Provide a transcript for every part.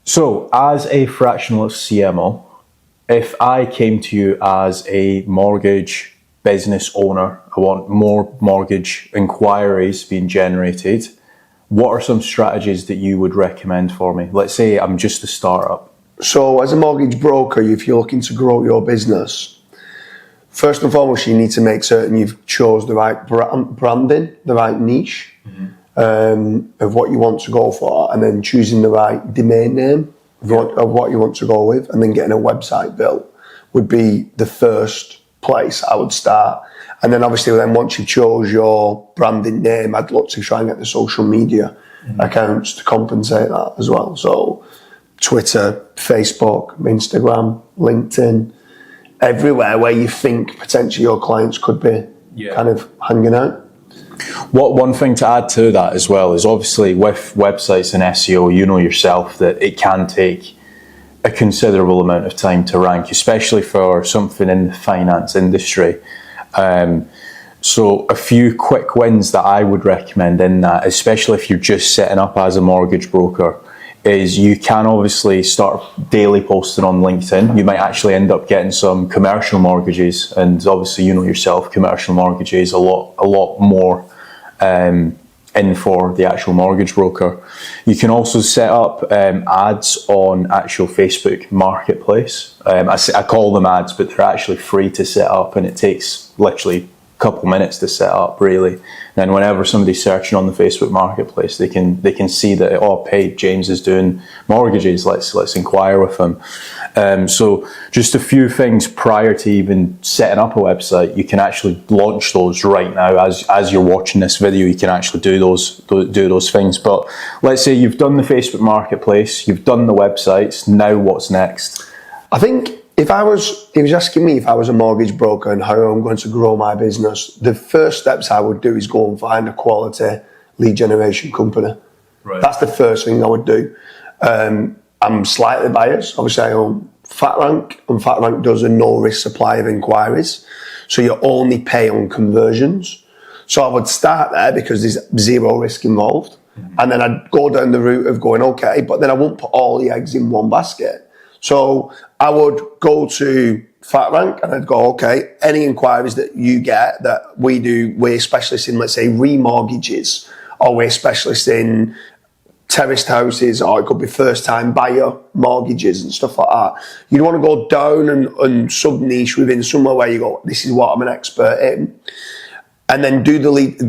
So, as a fractionalist CMO, if I came to you as a mortgage business owner, I want more mortgage inquiries being generated, what are some strategies that you would recommend for me? Let's say I'm just a startup. So as a mortgage broker, if you're looking to grow your business, first and foremost, you need to make certain you've chose the right branding, the right niche of what you want to go for, and then choosing the right domain name of what you want to go with, and then getting a website built would be the first place I would start. And then obviously then once you chose your branding name, I'd look to try and get the social media accounts to compensate that as well. So Twitter, Facebook, Instagram, LinkedIn, everywhere where you think potentially your clients could be kind of hanging out. One thing to add to that as well is obviously with websites and SEO, you know yourself that it can take a considerable amount of time to rank, especially for something in the finance industry. So a few quick wins that I would recommend in that, especially if you're just setting up as a mortgage broker, is you can obviously start daily posting on LinkedIn. You might actually end up getting some commercial mortgages, and obviously you know yourself, commercial mortgages a lot more in for the actual mortgage broker. You can also set up ads on actual Facebook Marketplace. I call them ads, but they're actually free to set up, and it takes literally a couple minutes to set up, really. Then whenever somebody's searching on the Facebook Marketplace, they can see that, oh, hey, James is doing mortgages, let's inquire with him. So just a few things prior to even setting up a website, you can actually launch those right now. As you're watching this video, you can actually do those things. But let's say you've done the Facebook Marketplace, you've done the websites, now what's next? I think if he was asking me if I was a mortgage broker and how I'm going to grow my business, the first steps I would do is go and find a quality lead generation company. Right. That's the first thing I would do. I'm slightly biased. Obviously, I own FatRank, and FatRank does a no-risk supply of inquiries. So you only pay on conversions. So I would start there because there's zero risk involved. Mm-hmm. And then I'd go down the route of going, okay, but then I won't put all the eggs in one basket. So I would go to FatRank and I'd go, okay, any inquiries that you get that we do, we're specialists in, let's say, remortgages, or we're specialists in terraced houses, or it could be first-time buyer mortgages and stuff like that. You'd want to go down and sub-niche within somewhere where you go, this is what I'm an expert in. And then do the lead,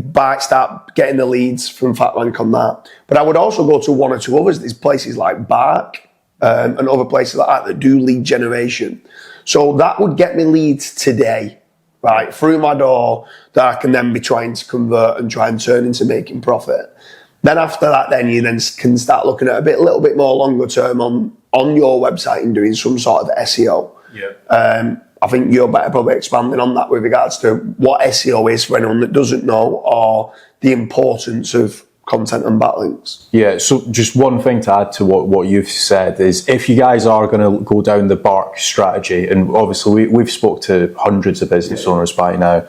start getting the leads from FatRank on that. But I would also go to one or two others. There's places like Bark, and other places like that do lead generation. So that would get me leads today, right, through my door that I can then be trying to convert and try and turn into making profit. Then after that, then you then can start looking at a little bit more longer term on your website and doing some sort of SEO. Yeah. I think you're better probably expanding on that with regards to what SEO is for anyone that doesn't know, or the importance of content and backlinks. Yeah, so just one thing to add to what you've said is, if you guys are going to go down the Bark strategy, and obviously we've spoke to hundreds of business owners by now,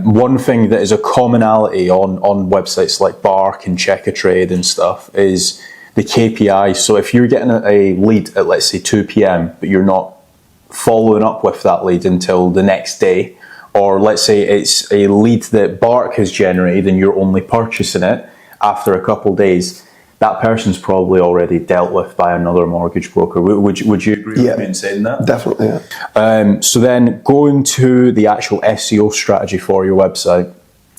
one thing that is a commonality on websites like Bark and Check a Trade and stuff is the KPIs. So if you're getting a lead at, let's say, 2 p.m, but you're not following up with that lead until the next day, or let's say it's a lead that Bark has generated and you're only purchasing it after a couple of days, that person's probably already dealt with by another mortgage broker. Would you agree with me in saying that? Definitely, yeah. So then going to the actual SEO strategy for your website,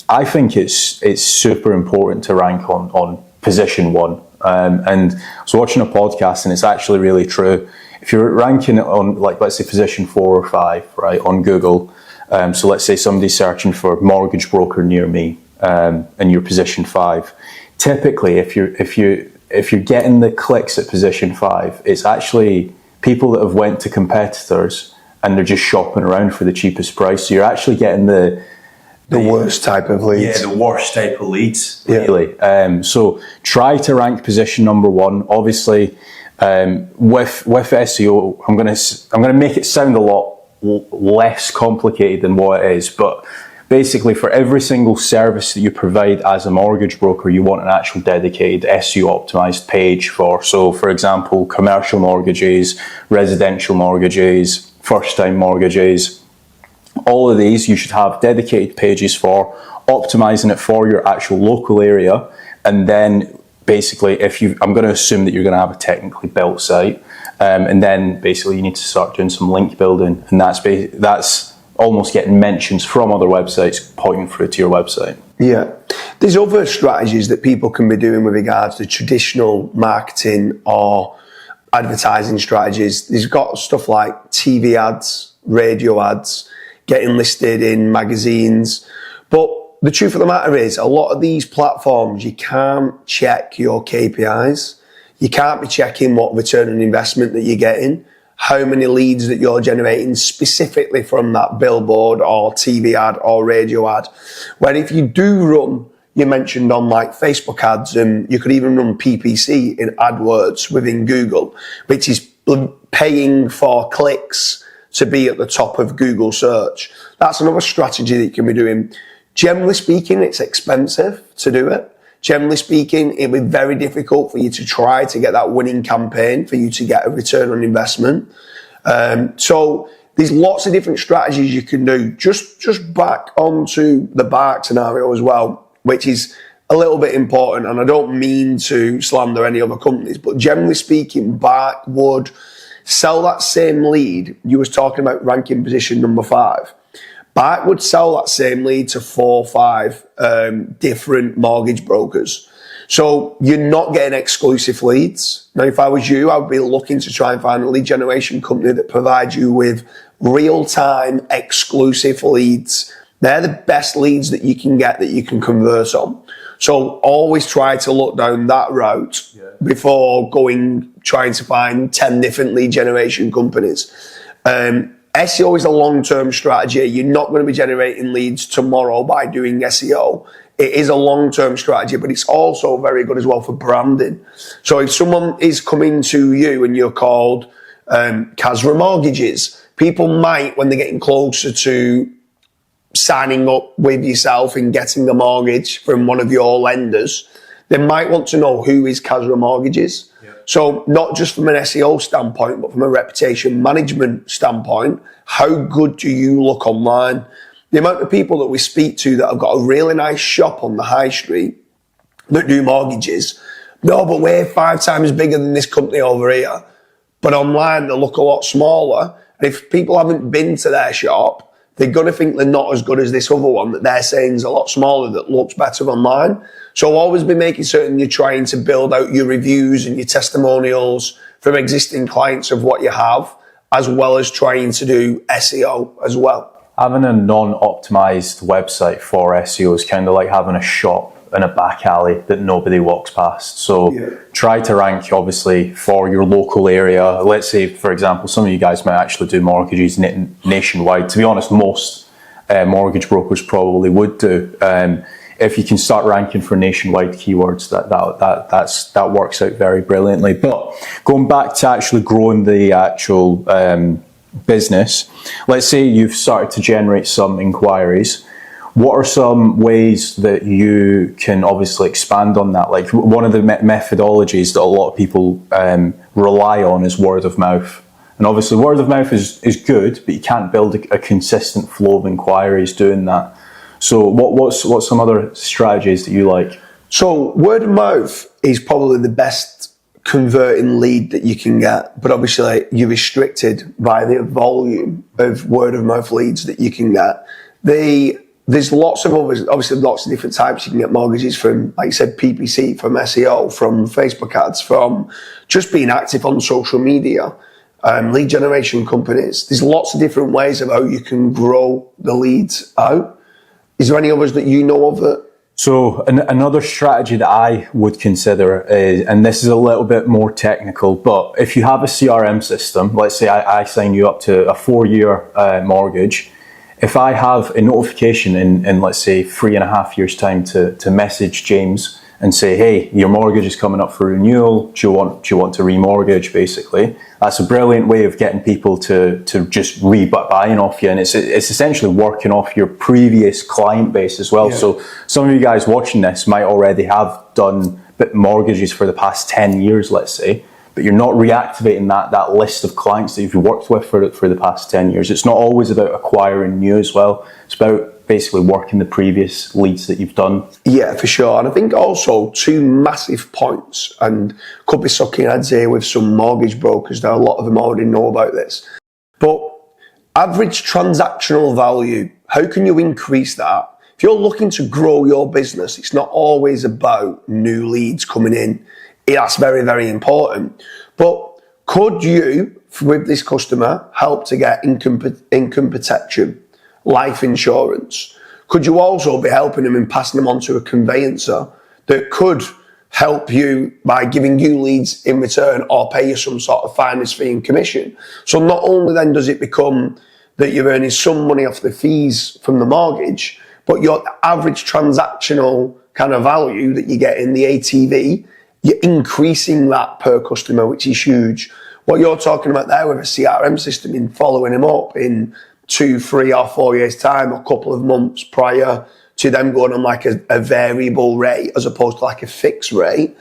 I think it's super important to rank on position 1. And I was watching a podcast, and it's actually really true. If you're ranking it on, like, let's say position 4 or 5, right, on Google, so let's say somebody's searching for mortgage broker near me, and you're position 5. Typically, if you're getting the clicks at position 5, it's actually people that have went to competitors and they're just shopping around for the cheapest price. So you're actually getting the worst type of leads. Yeah, the worst type of leads, really. So try to rank position number 1. Obviously, with SEO, I'm gonna make it sound a lot less complicated than what it is, but basically for every single service that you provide as a mortgage broker, you want an actual dedicated SEO optimized page for. So for example, commercial mortgages, residential mortgages, first time mortgages, all of these you should have dedicated pages for, optimizing it for your actual local area. And then basically, I'm going to assume that you're going to have a technically built site, and then basically you need to start doing some link building, and that's almost getting mentions from other websites pointing through to your website. Yeah. There's other strategies that people can be doing with regards to traditional marketing or advertising strategies. They've got stuff like TV ads, radio ads, getting listed in magazines. But the truth of the matter is, a lot of these platforms, you can't check your KPIs. You can't be checking what return on investment that you're getting, how many leads that you're generating specifically from that billboard or TV ad or radio ad. Where if you do run, you mentioned on like Facebook ads, and you could even run PPC in AdWords within Google, which is paying for clicks to be at the top of Google search. That's another strategy that you can be doing. Generally speaking, it's expensive to do it. Generally speaking, it'll be very difficult for you to try to get that winning campaign for you to get a return on investment. So there's lots of different strategies you can do. Just back onto the Bark scenario as well, which is a little bit important, and I don't mean to slander any other companies, but generally speaking, Bark would sell that same lead. You was talking about ranking position number 5. Bark would sell that same lead to 4 or 5 different mortgage brokers. So you're not getting exclusive leads. Now, if I was you, I would be looking to try and find a lead generation company that provides you with real-time exclusive leads. They're the best leads that you can get, that you can convert on. So always try to look down that route before trying to find 10 different lead generation companies. SEO is a long-term strategy. You're not going to be generating leads tomorrow by doing SEO. It is a long-term strategy, but it's also very good as well for branding. So if someone is coming to you and you're called Casra Mortgages, people might, when they're getting closer to signing up with yourself and getting a mortgage from one of your lenders, they might want to know who is Casra Mortgages. So not just from an SEO standpoint, but from a reputation management standpoint, how good do you look online? The amount of people that we speak to that have got a really nice shop on the high street that do mortgages, no, but we're 5 times bigger than this company over here. But online, they look a lot smaller. And if people haven't been to their shop, they're going to think they're not as good as this other one that they're saying is a lot smaller that looks better online. So always be making certain you're trying to build out your reviews and your testimonials from existing clients of what you have, as well as trying to do SEO as well. Having a non-optimized website for SEO is kind of like having a shop in a back alley that nobody walks past. So try to rank, obviously, for your local area. Let's say, for example, some of you guys might actually do mortgages nationwide. To be honest, most mortgage brokers probably would do. If you can start ranking for nationwide keywords, that works out very brilliantly. But going back to actually growing the actual business, let's say you've started to generate some inquiries. What are some ways that you can obviously expand on that? Like one of the methodologies that a lot of people rely on is word of mouth. And obviously word of mouth is good, but you can't build a consistent flow of inquiries doing that. So what's some other strategies that you like? So word of mouth is probably the best converting lead that you can get, but obviously you're restricted by the volume of word of mouth leads that you can get. There's lots of obviously lots of different types. You can get mortgages from, like you said, PPC, from SEO, from Facebook ads, from just being active on social media, lead generation companies. There's lots of different ways of how you can grow the leads out. Is there any others that you know of that? So another strategy that I would consider is, and this is a little bit more technical, but if you have a CRM system, let's say I sign you up to a 4-year mortgage. If I have a notification in let's say 3.5 years time to message James and say, hey, your mortgage is coming up for renewal. Do you want to remortgage, basically? That's a brilliant way of getting people to just buying off you. And it's essentially working off your previous client base as well. Yeah. So some of you guys watching this might already have done mortgages for the past 10 years, let's say, but you're not reactivating that list of clients that you've worked with for the past 10 years. It's not always about acquiring new as well. It's about basically working the previous leads that you've done. Yeah, for sure. And I think also two massive points, and could be sucking heads here with some mortgage brokers, that a lot of them already know about this. But average transactional value, how can you increase that? If you're looking to grow your business, it's not always about new leads coming in. That's very, very important. But could you, with this customer, help to get income protection, life insurance? Could you also be helping them and passing them on to a conveyancer that could help you by giving you leads in return or pay you some sort of finder's fee and commission? So not only then does it become that you're earning some money off the fees from the mortgage, but your average transactional kind of value that you get in the ATV, you're increasing that per customer, which is huge. What you're talking about there with a CRM system in following them up in 2, 3 or 4 years time, a couple of months prior to them going on like a variable rate as opposed to like a fixed rate,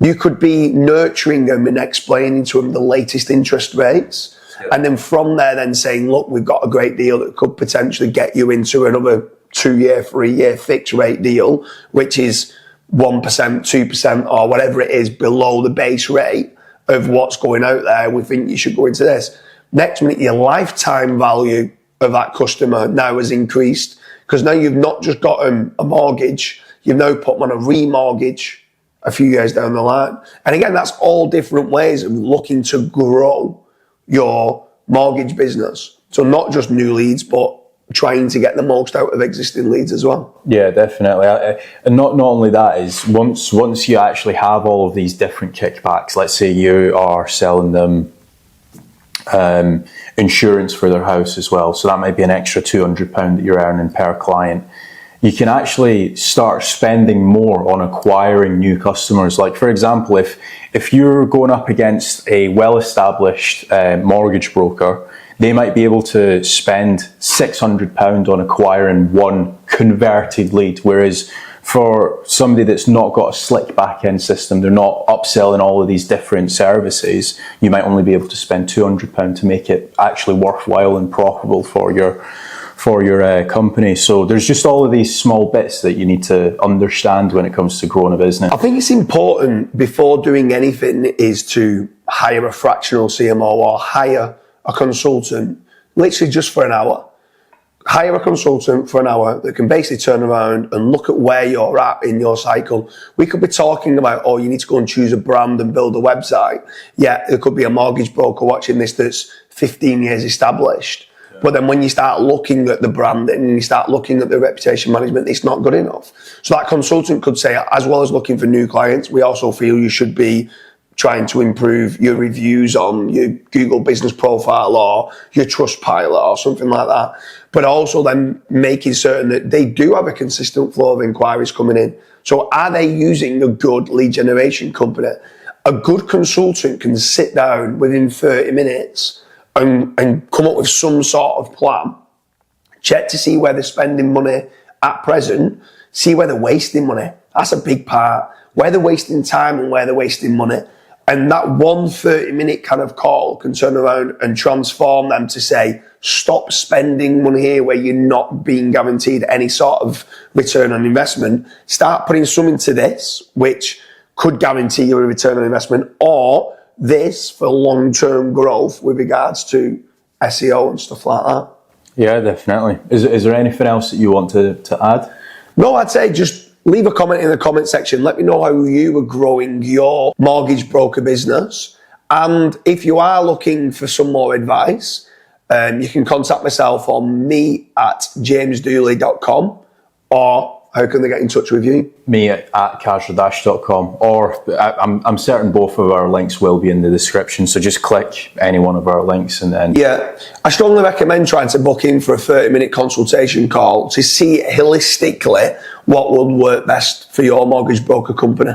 you could be nurturing them and explaining to them the latest interest rates. Yeah. And then from there then saying, look, we've got a great deal that could potentially get you into another 2-year, 3-year fixed rate deal, which is 1%, 2% or whatever it is below the base rate of what's going out there. We think you should go into this. Next minute, your lifetime value of that customer now has increased, because now you've not just got them a mortgage, you've now put them on a remortgage a few years down the line. And again, that's all different ways of looking to grow your mortgage business. So not just new leads, but trying to get the most out of existing leads as well. Yeah, definitely. And not only that, is once you actually have all of these different kickbacks, let's say you are selling them insurance for their house as well, so that might be an extra £200 that you're earning per client. You can actually start spending more on acquiring new customers. Like, for example, if you're going up against a well-established mortgage broker, they might be able to spend £600 on acquiring one converted lead, whereas for somebody that's not got a slick back-end system, they're not upselling all of these different services, you might only be able to spend £200 to make it actually worthwhile and profitable for your company. So there's just all of these small bits that you need to understand when it comes to growing a business. I think it's important before doing anything is to hire a fractional CMO or hire a consultant, literally just for an hour. Hire a consultant for an hour that can basically turn around and look at where you're at in your cycle. We could be talking about, oh, you need to go and choose a brand and build a website. Yeah, there could be a mortgage broker watching this that's 15 years established. Yeah. But then when you start looking at the branding and you start looking at the reputation management, it's not good enough. So that consultant could say, as well as looking for new clients, we also feel you should be trying to improve your reviews on your Google business profile or your Trustpilot or something like that. But also then making certain that they do have a consistent flow of inquiries coming in. So are they using a good lead generation company? A good consultant can sit down within 30 minutes and come up with some sort of plan, check to see where they're spending money at present, see where they're wasting money. That's a big part. Where they're wasting time and where they're wasting money. And that 1 30-minute kind of call can turn around and transform them to say, stop spending money here where you're not being guaranteed any sort of return on investment. Start putting some into this, which could guarantee you a return on investment, or this for long-term growth with regards to SEO and stuff like that. Yeah, definitely. Is there anything else that you want to add? No, I'd say just leave a comment in the comment section. Let me know how you are growing your mortgage broker business. And if you are looking for some more advice, you can contact myself on me@jamesdooley.com, or how can they get in touch with you? Me at casradash.com, or I'm certain both of our links will be in the description, so just click any one of our links and then... Yeah, I strongly recommend trying to book in for a 30-minute consultation call to see holistically what will work best for your mortgage broker company.